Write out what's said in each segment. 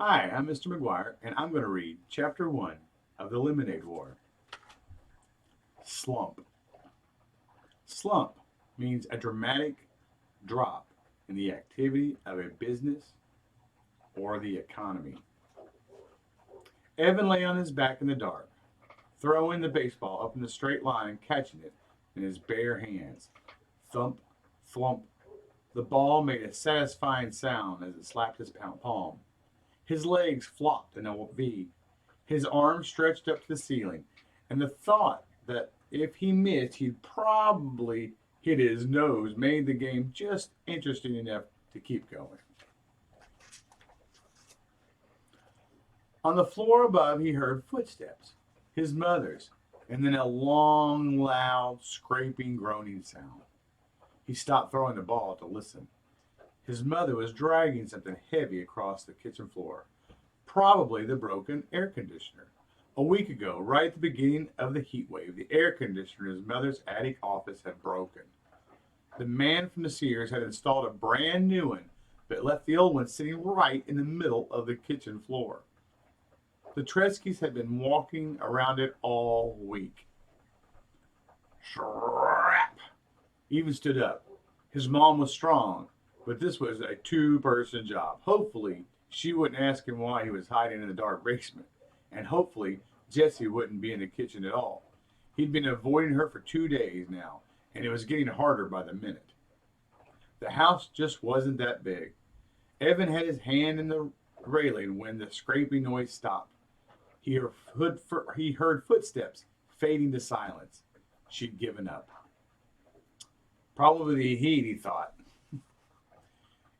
Hi, I'm Mr. McGuire, and I'm going to read Chapter 1 of The Lemonade War. Slump. Slump means a dramatic drop in the activity of a business or the economy. Evan lay on his back in the dark, throwing the baseball up in the straight line and catching it in his bare hands. Thump, thwump. The ball made a satisfying sound as it slapped his palm. His legs flopped in a V. His arms stretched up to the ceiling, and the thought that if he missed, he'd probably hit his nose made the game just interesting enough to keep going. On the floor above, he heard footsteps, his mother's, and then a long, loud, scraping, groaning sound. He stopped throwing the ball to listen. His mother was dragging something heavy across the kitchen floor, probably the broken air conditioner. A week ago, right at the beginning of the heat wave, the air conditioner in his mother's attic office had broken. The man from the Sears had installed a brand new one, but left the old one sitting right in the middle of the kitchen floor. The Tredskys had been walking around it all week. Scrap! Even stood up. His mom was strong, but this was a two-person job. Hopefully, she wouldn't ask him why he was hiding in the dark basement. And hopefully, Jessie wouldn't be in the kitchen at all. He'd been avoiding her for 2 days now, and it was getting harder by the minute. The house just wasn't that big. Evan had his hand in the railing when the scraping noise stopped. He heard footsteps fading to silence. She'd given up. Probably the heat, he thought.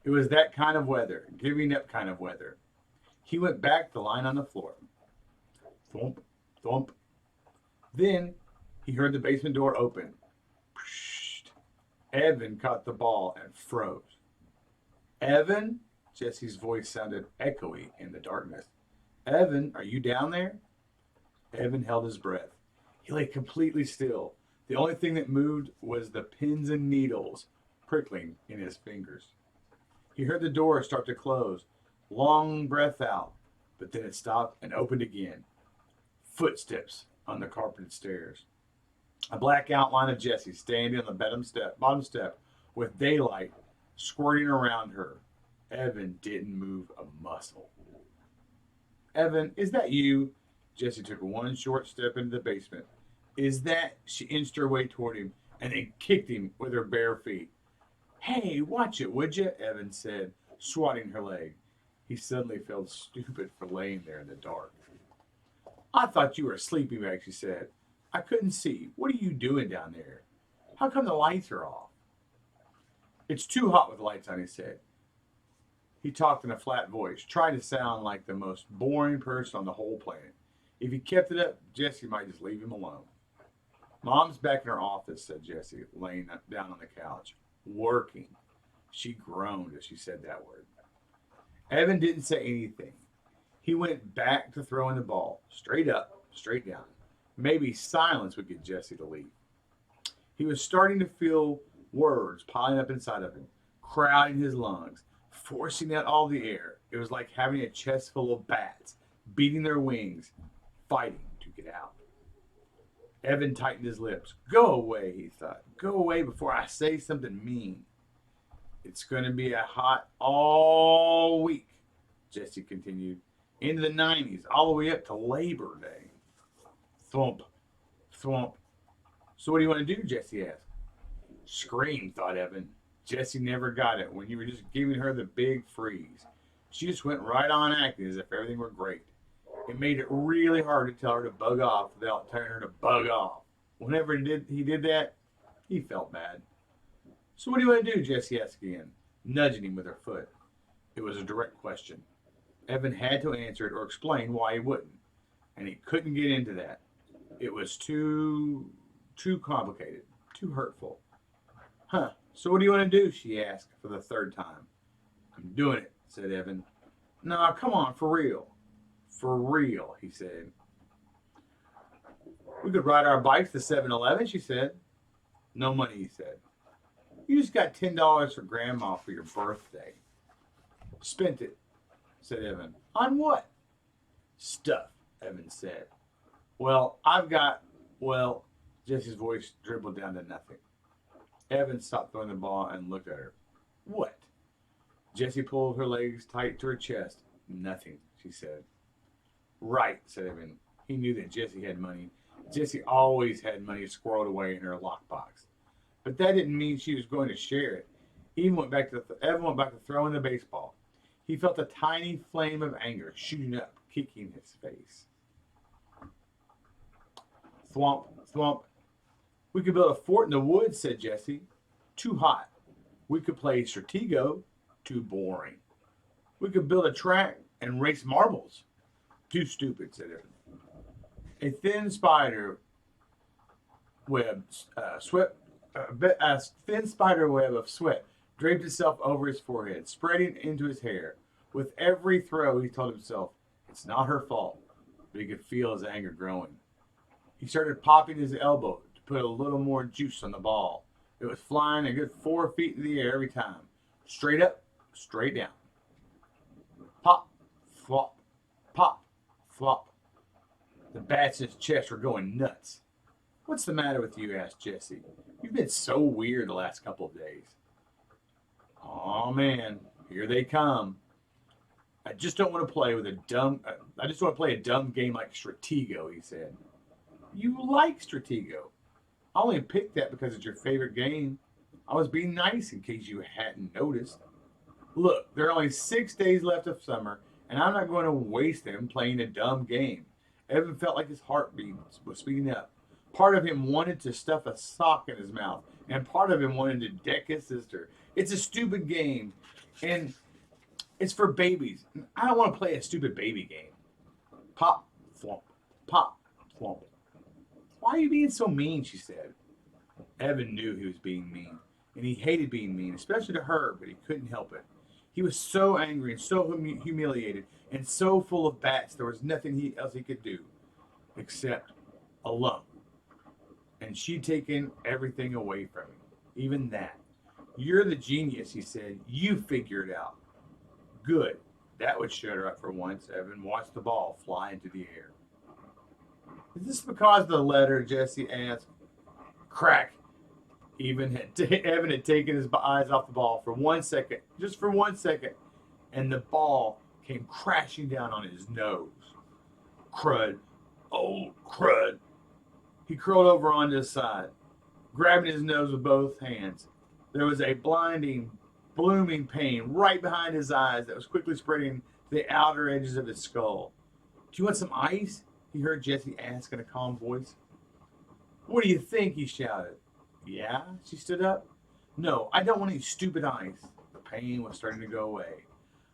It was that kind of weather, giving up kind of weather. He went back to lying on the floor. Thump, thump. Then he heard the basement door open. Psst. Evan caught the ball and froze. Evan? Jesse's voice sounded echoey in the darkness. Evan, are you down there? Evan held his breath. He lay completely still. The only thing that moved was the pins and needles prickling in his fingers. He heard the door start to close. Long breath out, but then it stopped and opened again. Footsteps on the carpeted stairs. A black outline of Jessie standing on the bottom step with daylight squirting around her. Evan didn't move a muscle. Evan, is that you? Jessie took one short step into the basement. Is that? She inched her way toward him and then kicked him with her bare feet. Hey, watch it, would you? Evan said, swatting her leg. He suddenly felt stupid for laying there in the dark. I thought you were a sleeping bag, she said. I couldn't see. What are you doing down there? How come the lights are off? It's too hot with the lights on, he said. He talked in a flat voice, trying to sound like the most boring person on the whole planet. If he kept it up, Jessie might just leave him alone. Mom's back in her office, said Jessie, laying down on the couch. Working. She groaned as she said that word. Evan didn't say anything. He went back to throwing the ball, straight up, straight down. Maybe silence would get Jessie to leave. He was starting to feel words piling up inside of him, crowding his lungs, forcing out all the air. It was like having a chest full of bats, beating their wings, fighting to get out. Evan tightened his lips. Go away, he thought. Go away before I say something mean. It's going to be a hot all week, Jessie continued. Into the 90s, all the way up to Labor Day. Thwump, thwump. So what do you want to do, Jessie asked. Scream, thought Evan. Jessie never got it when you were just giving her the big freeze. She just went right on acting as if everything were great. It made it really hard to tell her to bug off without telling her to bug off. Whenever he did that, he felt bad. So what do you want to do, Jessie asked again, nudging him with her foot. It was a direct question. Evan had to answer it or explain why he wouldn't, and he couldn't get into that. It was too complicated, too hurtful. Huh, so what do you want to do, she asked for the third time. I'm doing it, said Evan. No, come on, for real. For real, he said. We could ride our bikes to 7-Eleven, she said. No money, he said. You just got $10 for Grandma for your birthday. Spent it. said Evan. On what? Stuff, Evan said. Well, Jesse's voice dribbled down to nothing. Evan stopped throwing the ball and looked at her. What? Jessie pulled her legs tight to her chest. Nothing, she said. Right, said Evan. He knew that Jessie had money. Jessie always had money squirreled away in her lockbox. But that didn't mean she was going to share it. Evan went back to throwing the baseball. He felt a tiny flame of anger shooting up, kicking his face. Thwomp, thwomp. We could build a fort in the woods, said Jessie. Too hot. We could play Stratego. Too boring. We could build a track and race marbles. Too stupid, said Evan. A thin spider web thin spider web of sweat draped itself over his forehead, spreading into his hair. With every throw, he told himself, it's not her fault, but he could feel his anger growing. He started popping his elbow to put a little more juice on the ball. It was flying a good 4 feet in the air every time. Straight up, straight down. Pop, flop, pop, flop. The bats in his chest were going nuts. What's the matter with you? Asked Jessie. You've been so weird the last couple of days. Oh man, here they come. I just want to play a dumb game like Stratego, he said. You like Stratego. I only picked that because it's your favorite game. I was being nice in case you hadn't noticed. Look, there are only 6 days left of summer, and I'm not going to waste them playing a dumb game. Evan felt like his heartbeat was speeding up. Part of him wanted to stuff a sock in his mouth, and part of him wanted to deck his sister. It's a stupid game, and it's for babies. I don't want to play a stupid baby game. Pop, flump, pop, flump. Why are you being so mean? She said. Evan knew he was being mean, and he hated being mean, especially to her, but he couldn't help it. He was so angry and so humiliated and so full of bats, there was nothing else he could do except alone. And she'd taken everything away from him, even that. You're the genius, he said. You figure it out. Good. That would shut her up for once. Evan watched the ball fly into the air. Is this because of the letter? Jessie asked. Crack. Evan had taken his eyes off the ball for 1 second, just for 1 second, and the ball came crashing down on his nose. Crud. Oh, crud. He curled over onto his side, grabbing his nose with both hands. There was a blinding, blooming pain right behind his eyes that was quickly spreading to the outer edges of his skull. Do you want some ice? He heard Jessie ask in a calm voice. What do you think? He shouted. Yeah? She stood up. No, I don't want any stupid ice. The pain was starting to go away,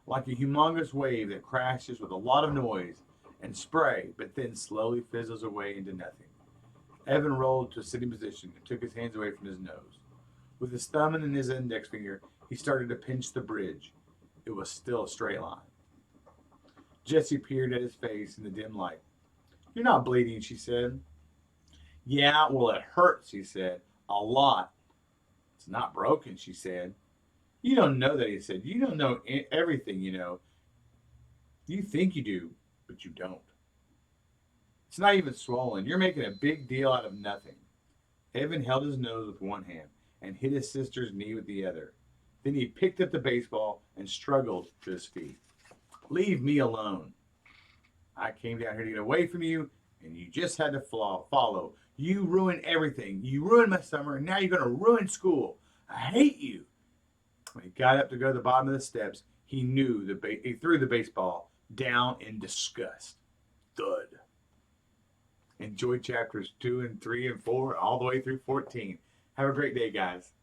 like a humongous wave that crashes with a lot of noise and spray, but then slowly fizzles away into nothing. Evan rolled to a sitting position and took his hands away from his nose. With his thumb and his index finger, he started to pinch the bridge. It was still a straight line. Jessie peered at his face in the dim light. You're not bleeding, she said. Yeah, well, it hurts, he said. A lot. It's not broken, she said. You don't know that, he said. You don't know everything, you know. You think you do, but you don't. It's not even swollen. You're making a big deal out of nothing. Evan held his nose with one hand and hit his sister's knee with the other. Then he picked up the baseball and struggled to his feet. Leave me alone. I came down here to get away from you, and you just had to follow. You ruined everything. You ruined my summer, and now you're going to ruin school. I hate you. When he got up to go to the bottom of the steps, he knew he threw the baseball down in disgust. Thud. Enjoy chapters 2 and 3 and 4 all the way through 14. Have a great day, guys.